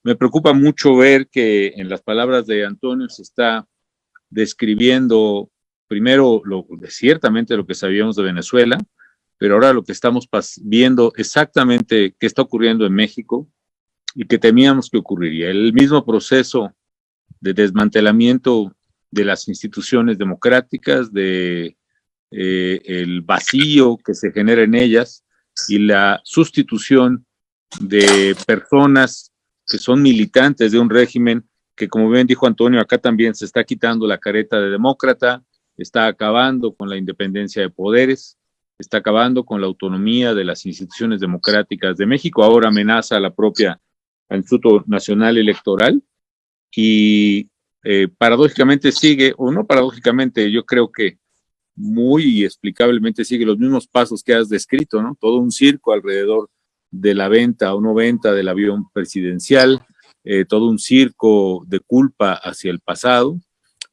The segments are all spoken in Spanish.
Me preocupa mucho ver que en las palabras de Antonio se está describiendo primero ciertamente lo que sabíamos de Venezuela, pero ahora lo que estamos viendo exactamente qué está ocurriendo en México y que temíamos que ocurriría. El mismo proceso de desmantelamiento de las instituciones democráticas, de el vacío que se genera en ellas y la sustitución de personas que son militantes de un régimen que, como bien dijo Antonio, acá también se está quitando la careta de demócrata, está acabando con la independencia de poderes, está acabando con la autonomía de las instituciones democráticas de México, ahora amenaza a la propia Instituto Nacional Electoral y paradójicamente sigue, o no paradójicamente, yo creo que muy explicablemente sigue los mismos pasos que has descrito, ¿no? Todo un circo alrededor de la venta o no venta del avión presidencial, todo un circo de culpa hacia el pasado,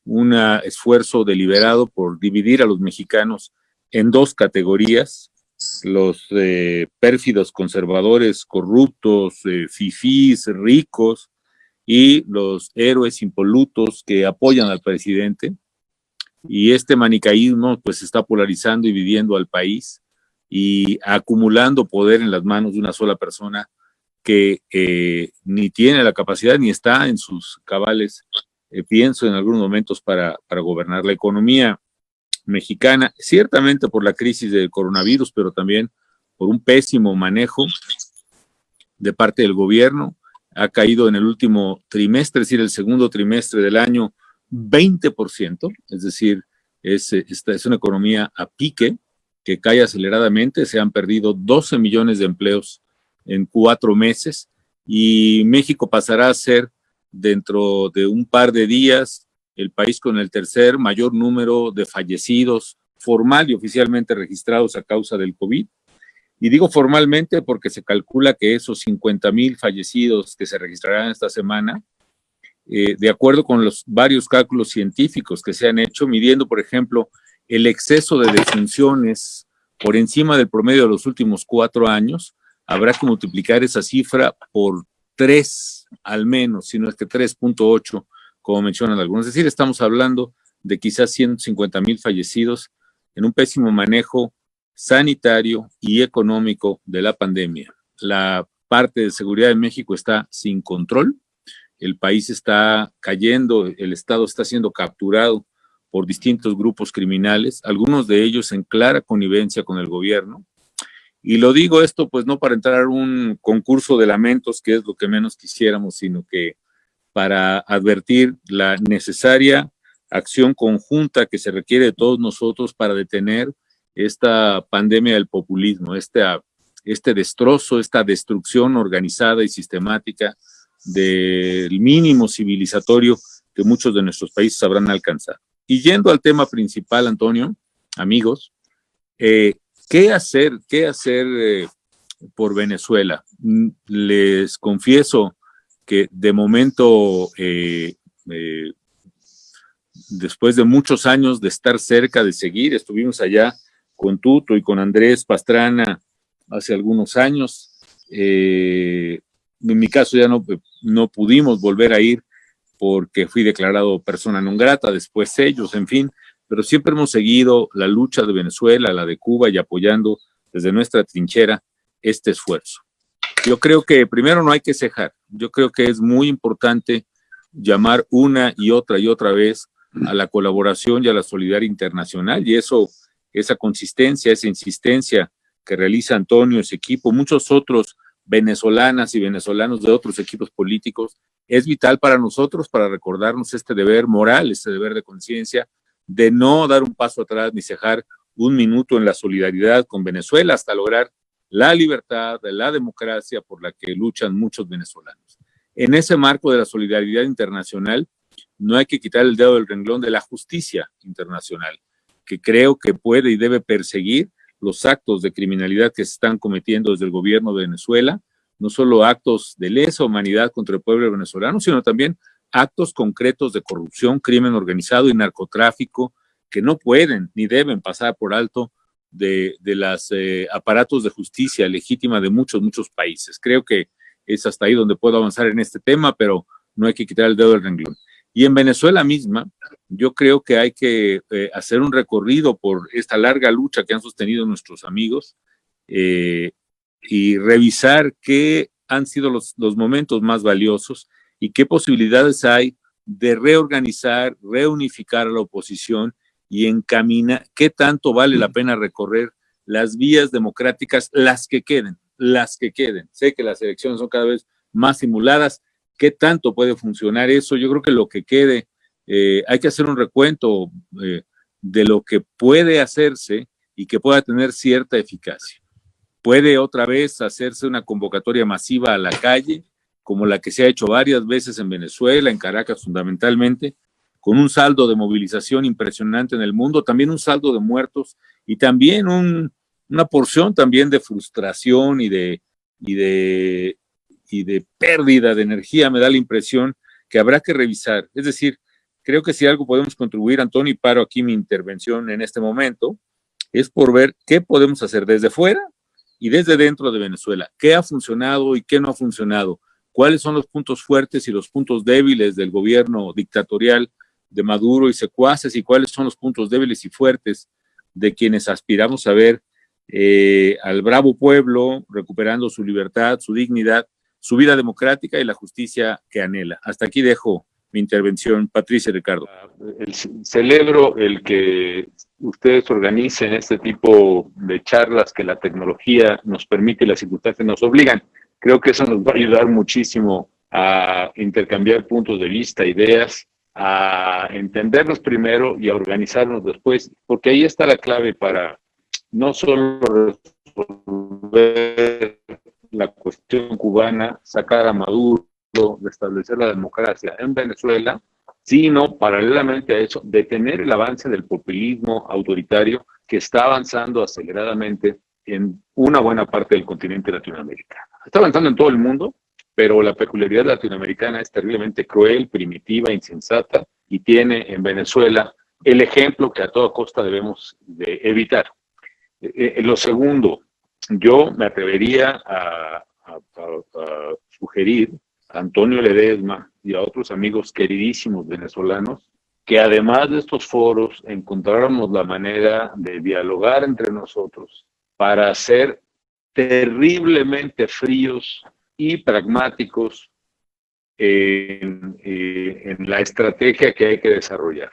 un esfuerzo deliberado por dividir a los mexicanos en dos categorías, los pérfidos conservadores, corruptos, fifís, ricos, y los héroes impolutos que apoyan al presidente. Y este manicaísmo pues está polarizando y dividiendo al país y acumulando poder en las manos de una sola persona que ni tiene la capacidad ni está en sus cabales, pienso en algunos momentos, para gobernar la economía mexicana, ciertamente por la crisis del coronavirus, pero también por un pésimo manejo de parte del gobierno. Ha caído en el último trimestre, es decir, el segundo trimestre del año, 20%, es decir, es una economía a pique que cae aceleradamente. Se han perdido 12 millones de empleos en 4 meses y México pasará a ser, dentro de un par de días, el país con el tercer mayor número de fallecidos formal y oficialmente registrados a causa del COVID. Y digo formalmente porque se calcula que esos 50,000 fallecidos que se registrarán esta semana, de acuerdo con los varios cálculos científicos que se han hecho, midiendo, por ejemplo, el exceso de defunciones por encima del promedio de los últimos 4 años, habrá que multiplicar esa cifra por 3 al menos, si no es que 3.8, como mencionan algunos. Es decir, estamos hablando de quizás 150,000 fallecidos en un pésimo manejo sanitario y económico de la pandemia. La parte de seguridad de México está sin control, el país está cayendo, el Estado está siendo capturado por distintos grupos criminales, algunos de ellos en clara connivencia con el gobierno. Y lo digo esto pues no para entrar a un concurso de lamentos, que es lo que menos quisiéramos, sino que para advertir la necesaria acción conjunta que se requiere de todos nosotros para detener esta pandemia del populismo, este destrozo, esta destrucción organizada y sistemática del mínimo civilizatorio que muchos de nuestros países habrán alcanzado. Y yendo al tema principal, Antonio, amigos, ¿qué hacer por Venezuela? Les confieso que de momento, después de muchos años de estar cerca, de seguir, estuvimos allá con Tuto y con Andrés Pastrana hace algunos años. En mi caso ya no pudimos volver a ir porque fui declarado persona non grata, después ellos, en fin, pero siempre hemos seguido la lucha de Venezuela, la de Cuba, y apoyando desde nuestra trinchera este esfuerzo. Yo creo que primero no hay que cejar, yo creo que es muy importante llamar una y otra vez a la colaboración y a la solidaridad internacional, y esa consistencia, esa insistencia que realiza Antonio, ese equipo, muchos otros venezolanas y venezolanos de otros equipos políticos, es vital para nosotros, para recordarnos este deber moral, este deber de conciencia, de no dar un paso atrás ni cejar un minuto en la solidaridad con Venezuela hasta lograr la libertad, la democracia por la que luchan muchos venezolanos. En ese marco de la solidaridad internacional, no hay que quitar el dedo del renglón de la justicia internacional, que creo que puede y debe perseguir los actos de criminalidad que se están cometiendo desde el gobierno de Venezuela, no solo actos de lesa humanidad contra el pueblo venezolano, sino también actos concretos de corrupción, crimen organizado y narcotráfico que no pueden ni deben pasar por alto de los aparatos de justicia legítima de muchos países. Creo que es hasta ahí donde puedo avanzar en este tema, pero no hay que quitar el dedo del renglón. Y en Venezuela misma, yo creo que hay que hacer un recorrido por esta larga lucha que han sostenido nuestros amigos y revisar qué han sido los momentos más valiosos y qué posibilidades hay de reorganizar, reunificar a la oposición y encaminar qué tanto vale la pena recorrer las vías democráticas, las que queden. Sé que las elecciones son cada vez más simuladas. ¿Qué tanto puede funcionar eso? Yo creo que lo que quede, hay que hacer un recuento de lo que puede hacerse y que pueda tener cierta eficacia. Puede otra vez hacerse una convocatoria masiva a la calle, como la que se ha hecho varias veces en Venezuela, en Caracas fundamentalmente, con un saldo de movilización impresionante en el mundo, también un saldo de muertos y también una porción también de frustración y de pérdida de energía. Me da la impresión que habrá que revisar. Es decir, creo que si algo podemos contribuir, Antonio, y paro aquí mi intervención en este momento, es por ver qué podemos hacer desde fuera y desde dentro de Venezuela. ¿Qué ha funcionado y qué no ha funcionado? ¿Cuáles son los puntos fuertes y los puntos débiles del gobierno dictatorial de Maduro y secuaces? ¿Y cuáles son los puntos débiles y fuertes de quienes aspiramos a ver al bravo pueblo recuperando su libertad, su dignidad, su vida democrática y la justicia que anhela? Hasta aquí dejo mi intervención. Patricia, Ricardo. Celebro el que ustedes organicen este tipo de charlas que la tecnología nos permite y las circunstancias nos obligan. Creo que eso nos va a ayudar muchísimo a intercambiar puntos de vista, ideas, a entendernos primero y a organizarnos después, porque ahí está la clave para no solo resolver la cuestión cubana, sacar a Maduro, restablecer la democracia en Venezuela, sino paralelamente a eso, detener el avance del populismo autoritario que está avanzando aceleradamente en una buena parte del continente latinoamericano. Está avanzando en todo el mundo, pero la peculiaridad latinoamericana es terriblemente cruel, primitiva, insensata, y tiene en Venezuela el ejemplo que a toda costa debemos de evitar. Lo segundo, yo me atrevería a sugerir a Antonio Ledesma y a otros amigos queridísimos venezolanos que además de estos foros encontráramos la manera de dialogar entre nosotros para ser terriblemente fríos y pragmáticos en la estrategia que hay que desarrollar.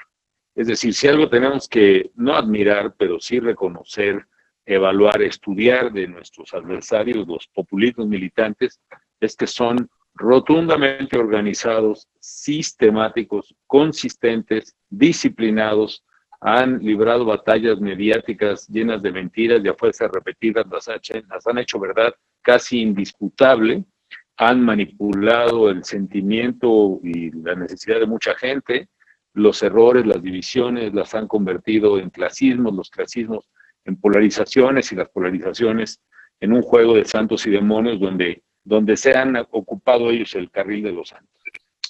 Es decir, si algo tenemos que no admirar, pero sí reconocer, evaluar, estudiar de nuestros adversarios, los populismos militantes, es que son rotundamente organizados, sistemáticos, consistentes, disciplinados, han librado batallas mediáticas llenas de mentiras y a fuerzas repetidas las han hecho verdad casi indisputable, han manipulado el sentimiento y la necesidad de mucha gente, los errores, las divisiones las han convertido en clasismos, los clasismos en polarizaciones y las polarizaciones en un juego de santos y demonios donde se han ocupado ellos el carril de los santos.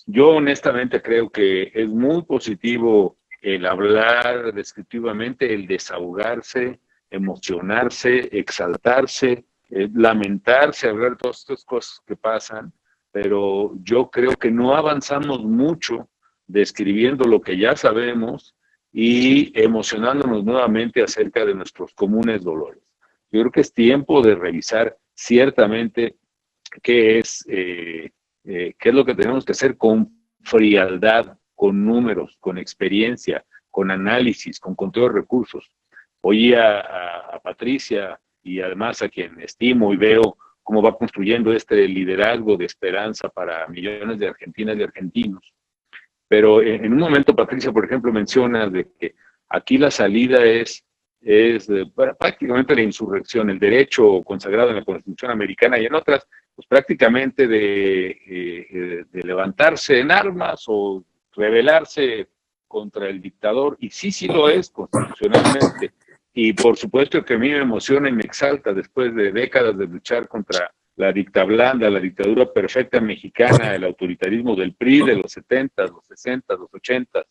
Yo honestamente creo que es muy positivo el hablar descriptivamente, el desahogarse, emocionarse, exaltarse, lamentarse, hablar de todas estas cosas que pasan, pero yo creo que no avanzamos mucho describiendo lo que ya sabemos y emocionándonos nuevamente acerca de nuestros comunes dolores. Yo creo que es tiempo de revisar ciertamente qué es lo que tenemos que hacer con frialdad, con números, con experiencia, con análisis, con conteo de recursos. Oí a Patricia y además a quien estimo y veo cómo va construyendo este liderazgo de esperanza para millones de argentinas y argentinos. Pero en un momento, Patricia, por ejemplo, menciona de que aquí la salida es prácticamente la insurrección, el derecho consagrado en la Constitución americana y en otras, pues prácticamente de levantarse en armas o rebelarse contra el dictador, y sí lo es constitucionalmente. Y por supuesto que a mí me emociona y me exalta después de décadas de luchar contra la dictablanda, la dictadura perfecta mexicana, el autoritarismo del PRI de los 70, los 60, los 80.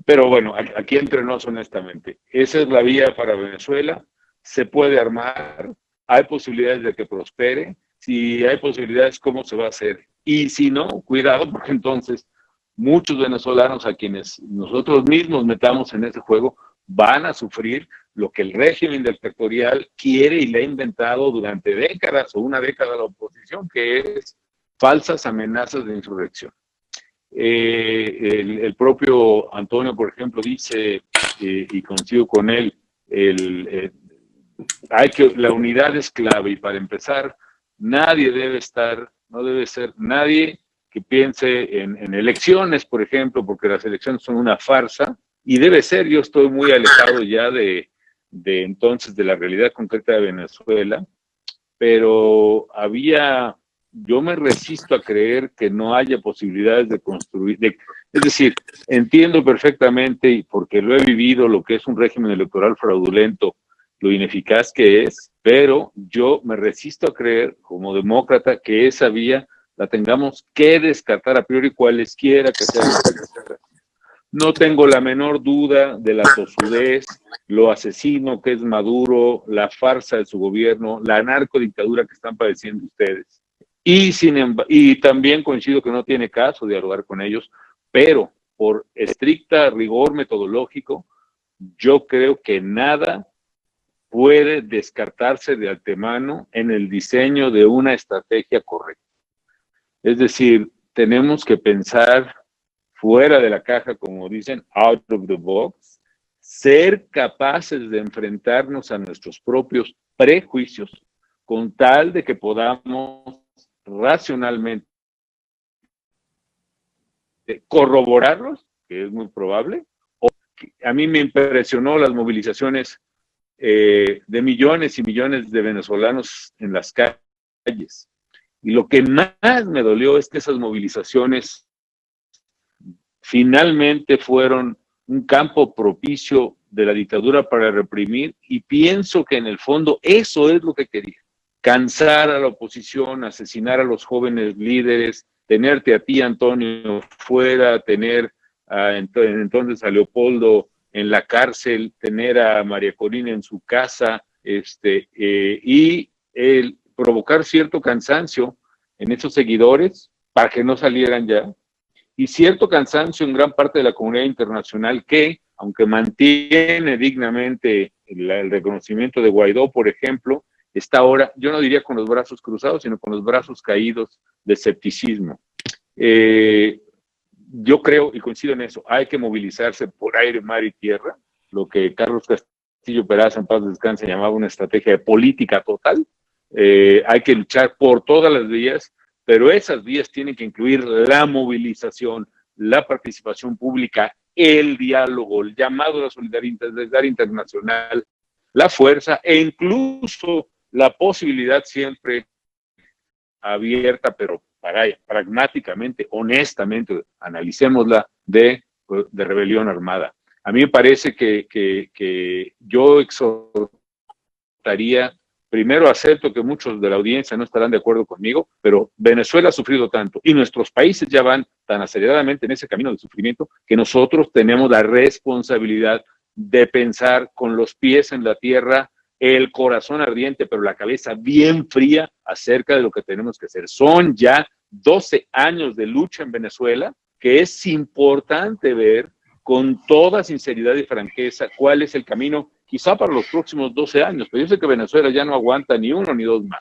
Pero bueno, aquí entre nos honestamente, esa es la vía para Venezuela, se puede armar, hay posibilidades de que prospere, Si hay posibilidades, ¿cómo se va a hacer? Y si no, cuidado, porque entonces muchos venezolanos a quienes nosotros mismos metamos en ese juego van a sufrir lo que el régimen dictatorial quiere y le ha inventado durante décadas o una década a la oposición, que es falsas amenazas de insurrección. El propio Antonio, por ejemplo, dice, y coincido con él, la unidad es clave, y para empezar, nadie debe estar, no debe ser nadie que piense en elecciones, por ejemplo, porque las elecciones son una farsa, y debe ser, yo estoy muy alejado ya de entonces de la realidad concreta de Venezuela, pero yo me resisto a creer que no haya posibilidades de construir, es decir, entiendo perfectamente, y porque lo he vivido, lo que es un régimen electoral fraudulento, lo ineficaz que es, pero yo me resisto a creer, como demócrata, que esa vía la tengamos que descartar a priori cualesquiera que sean las circunstancias. No tengo la menor duda de la tosudez, lo asesino que es Maduro, la farsa de su gobierno, la narcodictadura que están padeciendo ustedes. Y también coincido que no tiene caso dialogar con ellos, pero por estricta rigor metodológico, yo creo que nada puede descartarse de antemano en el diseño de una estrategia correcta. Es decir, tenemos que pensar fuera de la caja, como dicen, out of the box, ser capaces de enfrentarnos a nuestros propios prejuicios con tal de que podamos racionalmente corroborarlos, que es muy probable. A mí me impresionó las movilizaciones de millones y millones de venezolanos en las calles. Y lo que más me dolió es que esas movilizaciones finalmente fueron un campo propicio de la dictadura para reprimir, y pienso que en el fondo eso es lo que quería. Cansar a la oposición, asesinar a los jóvenes líderes, tenerte a ti, Antonio, fuera, tener entonces a Leopoldo en la cárcel, tener a María Corina en su casa, y provocar cierto cansancio en esos seguidores para que no salieran ya, y cierto cansancio en gran parte de la comunidad internacional que, aunque mantiene dignamente el reconocimiento de Guaidó, por ejemplo, está ahora, yo no diría con los brazos cruzados, sino con los brazos caídos de escepticismo. Yo creo, y coincido en eso, hay que movilizarse por aire, mar y tierra, lo que Carlos Castillo Peraza, en paz descanse, llamaba una estrategia de política total. Hay que luchar por todas las vías, pero esas vías tienen que incluir la movilización, la participación pública, el diálogo, el llamado a la solidaridad internacional, la fuerza e incluso la posibilidad siempre abierta, pero pragmáticamente, honestamente, analicémosla, de rebelión armada. A mí me parece que yo exhortaría. Primero, acepto que muchos de la audiencia no estarán de acuerdo conmigo, pero Venezuela ha sufrido tanto y nuestros países ya van tan aceleradamente en ese camino de sufrimiento que nosotros tenemos la responsabilidad de pensar con los pies en la tierra, el corazón ardiente, pero la cabeza bien fría acerca de lo que tenemos que hacer. Son ya 12 años de lucha en Venezuela, que es importante ver con toda sinceridad y franqueza cuál es el camino, quizá para los próximos 12 años, pero yo sé que Venezuela ya no aguanta ni uno ni dos más.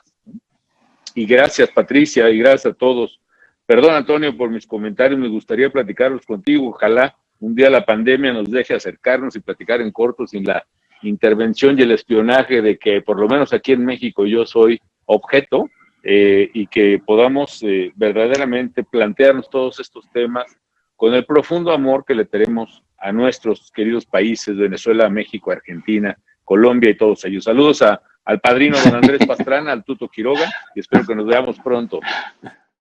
Y gracias, Patricia, y gracias a todos. Perdón, Antonio, por mis comentarios, me gustaría platicarlos contigo. Ojalá un día la pandemia nos deje acercarnos y platicar en corto sin la intervención y el espionaje de que por lo menos aquí en México yo soy objeto, y que podamos verdaderamente plantearnos todos estos temas con el profundo amor que le tenemos a nuestros queridos países, Venezuela, México, Argentina, Colombia y todos ellos. Saludos al padrino don Andrés Pastrana, al Tuto Quiroga, y espero que nos veamos pronto.